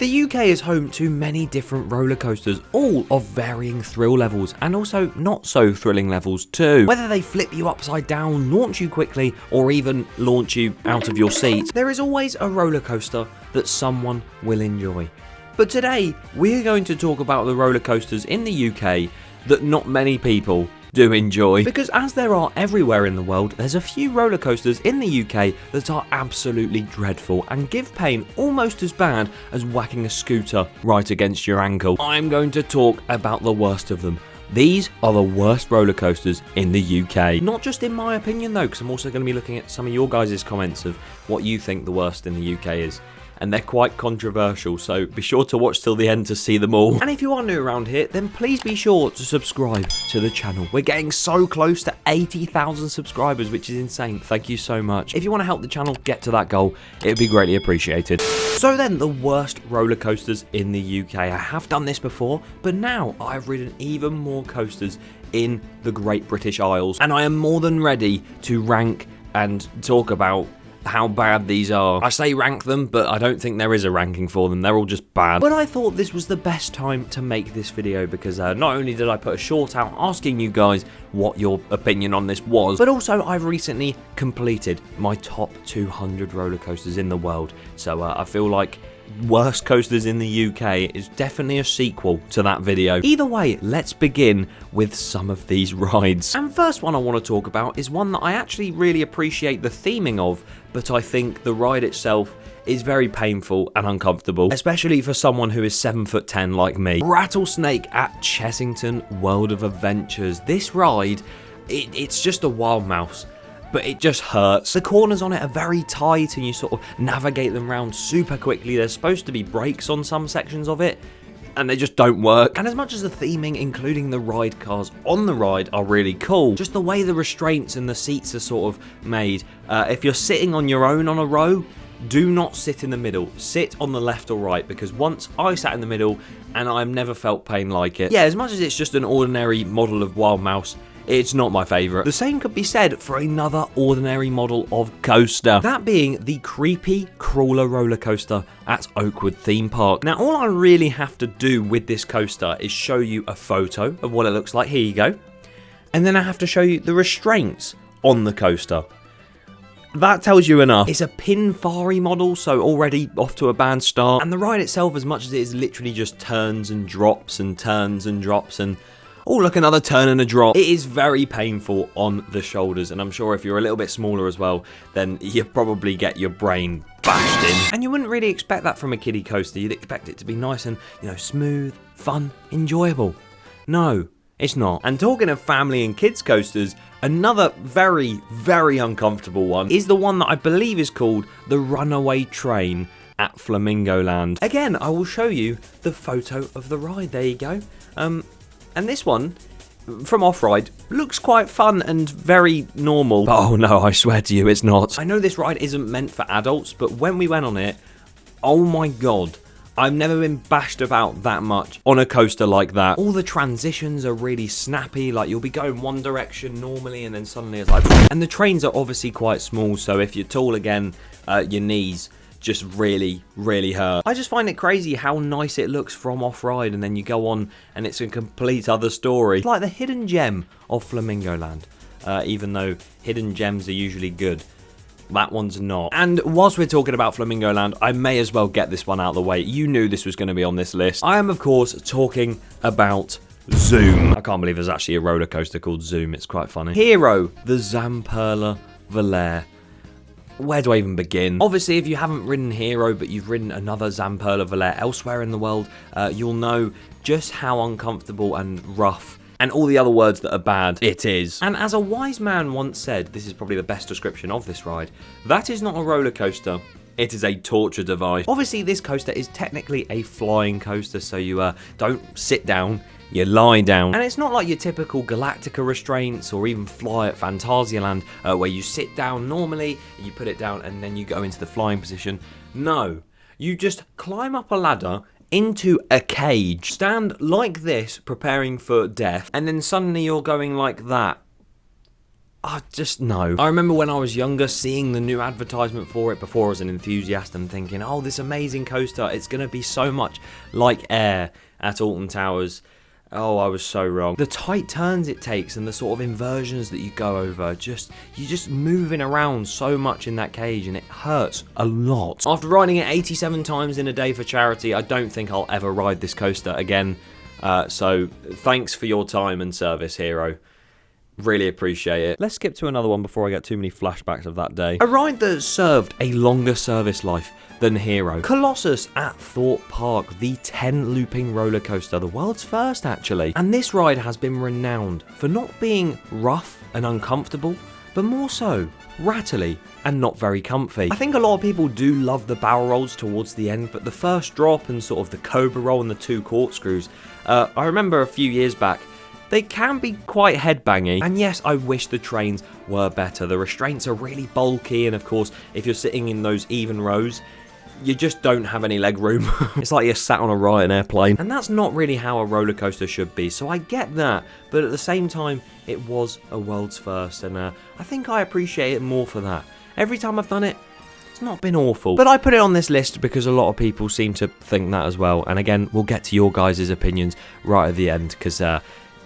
The UK is home to many different roller coasters, all of varying thrill levels and also not so thrilling levels too. Whether they flip you upside down, launch you quickly, or even launch you out of your seat, there is always a roller coaster that someone will enjoy. But today, we're going to talk about the roller coasters in the UK that not many people do enjoy. Because as there are everywhere in the world, there's a few roller coasters in the UK that are absolutely dreadful and give pain almost as bad as whacking a scooter right against your ankle. I'm going to talk about the worst of them. These are the worst roller coasters in the UK. Not just in my opinion though, because I'm also going to be looking at some of your guys' comments of what you think the worst in the UK is. And they're quite controversial, so be sure to watch till the end to see them all. And if you are new around here, then please be sure to subscribe to the channel. We're getting so close to 80,000 subscribers, which is insane. Thank you so much. If you want to help the channel get to that goal, it would be greatly appreciated. So then, the worst roller coasters in the UK. I have done this before, but now I've ridden even more coasters in the Great British Isles, and I am more than ready to rank and talk about how bad these are. I say rank them, but I don't think there is a ranking for them. They're all just bad. But I thought this was the best time to make this video because not only did I put a short out asking you guys what your opinion on this was, but also I've recently completed my top 200 roller coasters in the world. So I feel like worst coasters in the UK is definitely a sequel to that video. Either way, let's begin with some of these rides. And first one I want to talk about is one that I actually really appreciate the theming of, but I think the ride itself is very painful and uncomfortable, especially for someone who is 7'10" like me. Rattlesnake at Chessington World of Adventures. This ride, it's just a wild mouse, but it just hurts. The corners on it are very tight and you sort of navigate them around super quickly. There's supposed to be brakes on some sections of it, and they just don't work. And as much as the theming, including the ride cars on the ride, are really cool, just the way the restraints and the seats are sort of made. If you're sitting on your own on a row, do not sit in the middle. Sit on the left or right, because once I sat in the middle and I've never felt pain like it. Yeah, as much as it's just an ordinary model of wild mouse, it's not my favourite. The same could be said for another ordinary model of coaster, that being the creepy crawler roller coaster at Oakwood Theme Park. Now, all I really have to do with this coaster is show you a photo of what it looks like. Here you go. And then I have to show you the restraints on the coaster. That tells you enough. It's a Pinfari model, so already off to a bad start. And the ride itself, as much as it is literally just turns and drops and turns and drops and oh, look, another turn and a drop, it is very painful on the shoulders, and I'm sure if you're a little bit smaller as well, then you probably get your brain bashed in. And you wouldn't really expect that from a kiddie coaster. You'd expect it to be nice and, smooth, fun, enjoyable. No, it's not. And talking of family and kids coasters, another very, very uncomfortable one is the one that I believe is called the Runaway Train at Flamingo Land. Again, I will show you the photo of the ride. There you go. And this one, from off-ride, looks quite fun and very normal. But oh no, I swear to you, it's not. I know this ride isn't meant for adults, but when we went on it, oh my god, I've never been bashed about that much on a coaster like that. All the transitions are really snappy, like you'll be going one direction normally and then suddenly it's like... And the trains are obviously quite small, so if you're tall again, your knees just really, really hurt. I just find it crazy how nice it looks from off-ride, and then you go on and it's a complete other story. It's like the hidden gem of Flamingo Land, even though hidden gems are usually good. That one's not. And whilst we're talking about Flamingo Land, I may as well get this one out of the way. You knew this was going to be on this list. I am, of course, talking about Zoom. I can't believe there's actually a roller coaster called Zoom. It's quite funny. Hero, the Zamperla Valere. Where do I even begin? Obviously, if you haven't ridden Hero, but you've ridden another Zamperla Valere elsewhere in the world, you'll know just how uncomfortable and rough and all the other words that are bad it is. And as a wise man once said, this is probably the best description of this ride, that is not a roller coaster, it is a torture device. Obviously, this coaster is technically a flying coaster, so you don't sit down, you lie down. And it's not like your typical Galactica restraints or even Fly at Phantasialand where you sit down normally, you put it down and then you go into the flying position. No, you just climb up a ladder into a cage, stand like this preparing for death, and then suddenly you're going like that. just no. I remember when I was younger seeing the new advertisement for it before I was an enthusiast and thinking, oh, this amazing coaster, it's going to be so much like Air at Alton Towers. Oh, I was so wrong. The tight turns it takes and the sort of inversions that you go over, you're just moving around so much in that cage and it hurts a lot. After riding it 87 times in a day for charity, I don't think I'll ever ride this coaster again. So thanks for your time and service, hero. Really appreciate it. Let's skip to another one before I get too many flashbacks of that day. A ride that served a longer service life than Hero. Colossus at Thorpe Park, the 10 looping roller coaster, the world's first actually. And this ride has been renowned for not being rough and uncomfortable, but more so rattly and not very comfy. I think a lot of people do love the barrel rolls towards the end, but the first drop and sort of the cobra roll and the 2 corkscrews, I remember a few years back, they can be quite headbangy, and yes, I wish the trains were better. The restraints are really bulky, and of course, if you're sitting in those even rows, you just don't have any leg room. It's like you're sat on a Ryanair plane, and that's not really how a roller coaster should be, so I get that, but at the same time, it was a world's first, and I think I appreciate it more for that. Every time I've done it, it's not been awful. But I put it on this list because a lot of people seem to think that as well, and again, we'll get to your guys' opinions right at the end, because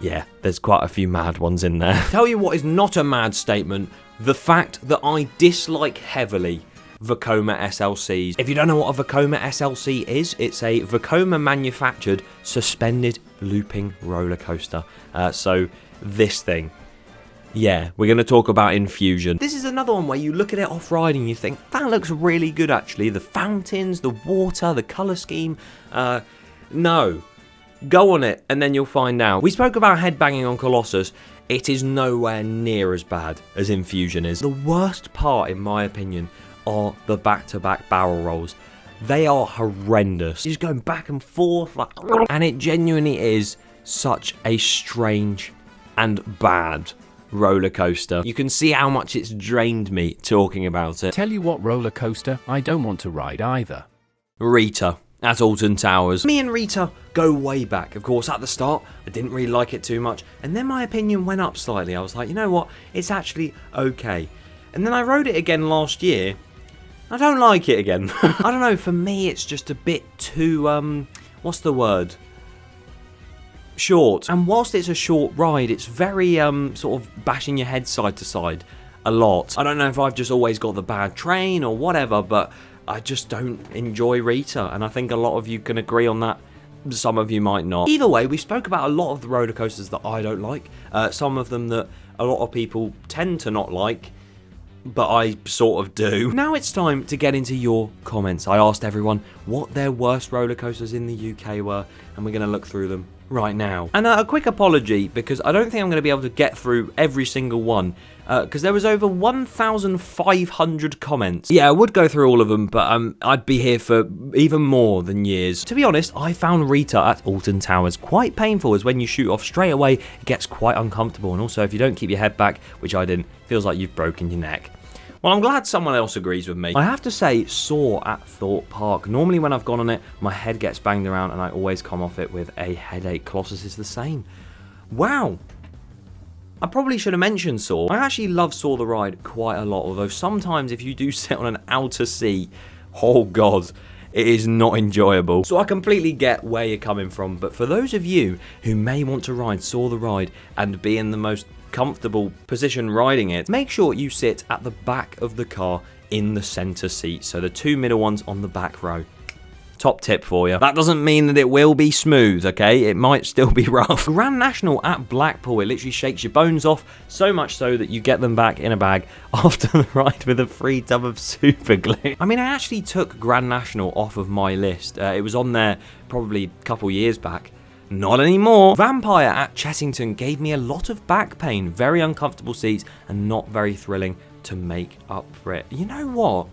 yeah, there's quite a few mad ones in there. Tell you what is not a mad statement, the fact that I dislike heavily Vekoma SLCs. If you don't know what a Vekoma SLC is, it's a Vekoma manufactured suspended looping roller coaster. So this thing, yeah, we're going to talk about Infusion. This is another one where you look at it off-riding and you think, that looks really good actually. The fountains, the water, the colour scheme, no. Go on it, and then you'll find out. We spoke about headbanging on Colossus. It is nowhere near as bad as Infusion is. The worst part, in my opinion, are the back-to-back barrel rolls. They are horrendous. You're just going back and forth, like, and it genuinely is such a strange and bad roller coaster. You can see how much it's drained me talking about it. Tell you what roller coaster I don't want to ride either. Rita at Alton Towers. Me and Rita go way back. Of course, at the start, I didn't really like it too much, and then my opinion went up slightly. I was like, you know what, it's actually okay. And then I rode it again last year. I don't like it again. I don't know, for me, it's just a bit too, what's the word? Short. And whilst it's a short ride, it's very, sort of bashing your head side to side a lot. I don't know if I've just always got the bad train or whatever, but I just don't enjoy Rita, and I think a lot of you can agree on that. Some of you might not. Either way, we spoke about a lot of the roller coasters that I don't like, some of them that a lot of people tend to not like, but I sort of do. Now it's time to get into your comments. I asked everyone what their worst roller coasters in the UK were, and we're going to look through them right now. And a quick apology, because I don't think I'm going to be able to get through every single one, because there was over 1,500 comments. Yeah, I would go through all of them, but I'd be here for even more than years. To be honest, I found Rita at Alton Towers quite painful, as when you shoot off straight away, it gets quite uncomfortable, and also if you don't keep your head back, which I didn't, it feels like you've broken your neck. Well, I'm glad someone else agrees with me. I have to say, Saw at Thorpe Park. Normally when I've gone on it, my head gets banged around and I always come off it with a headache. Colossus is the same. Wow. I probably should have mentioned Saw. I actually love Saw the ride quite a lot, although sometimes if you do sit on an outer seat, oh god, it is not enjoyable. So I completely get where you're coming from, but for those of you who may want to ride Saw the ride and be in the most comfortable position riding it, make sure you sit at the back of the car in the center seat, so the 2 middle ones on the back row. Top tip for you. That doesn't mean that it will be smooth, okay? It might still be rough. Grand National at Blackpool, it literally shakes your bones off, so much so that you get them back in a bag after the ride with a free tub of super glue. I mean, I actually took Grand National off of my list. It was on there probably a couple years back. Not anymore. Vampire at Chessington gave me a lot of back pain, very uncomfortable seats, and not very thrilling to make up for it. You know what?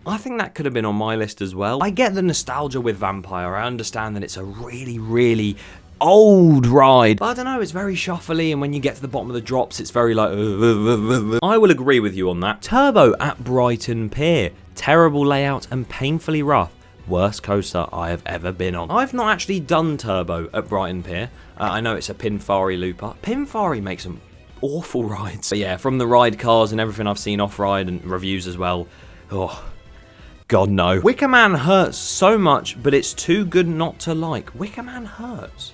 I think that could have been on my list as well. I get the nostalgia with Vampire. I understand that it's a really, really old ride. But I don't know, it's very shuffly, and when you get to the bottom of the drops, it's very like... I will agree with you on that. Turbo at Brighton Pier. Terrible layout and painfully rough. Worst coaster I have ever been on. I've not actually done Turbo at Brighton Pier. I know it's a Pinfari looper. Pinfari makes some awful rides. But yeah, from the ride cars and everything I've seen off-ride and reviews as well, oh, God no. Wicker Man hurts so much, but it's too good not to like. Wicker Man hurts?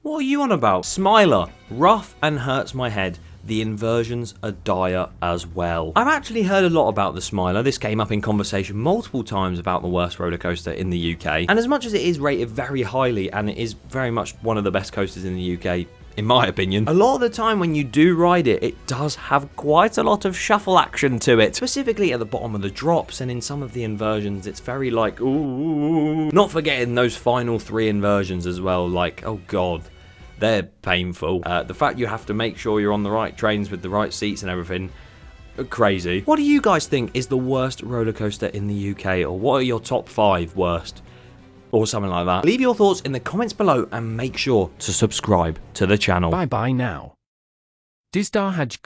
What are you on about? Smiler, rough and hurts my head. The inversions are dire as well. I've actually heard a lot about the Smiler. This came up in conversation multiple times about the worst roller coaster in the UK. And as much as it is rated very highly, and it is very much one of the best coasters in the UK, in my opinion, a lot of the time when you do ride it, it does have quite a lot of shuffle action to it. Specifically at the bottom of the drops and in some of the inversions, it's very like, ooh. Not forgetting those final 3 inversions as well, like, oh God. They're painful. The fact you have to make sure you're on the right trains with the right seats and everything, crazy. What do you guys think is the worst roller coaster in the UK, or what are your top 5 worst? Or something like that. Leave your thoughts in the comments below and make sure to subscribe to the channel. Bye bye now. Dis daar had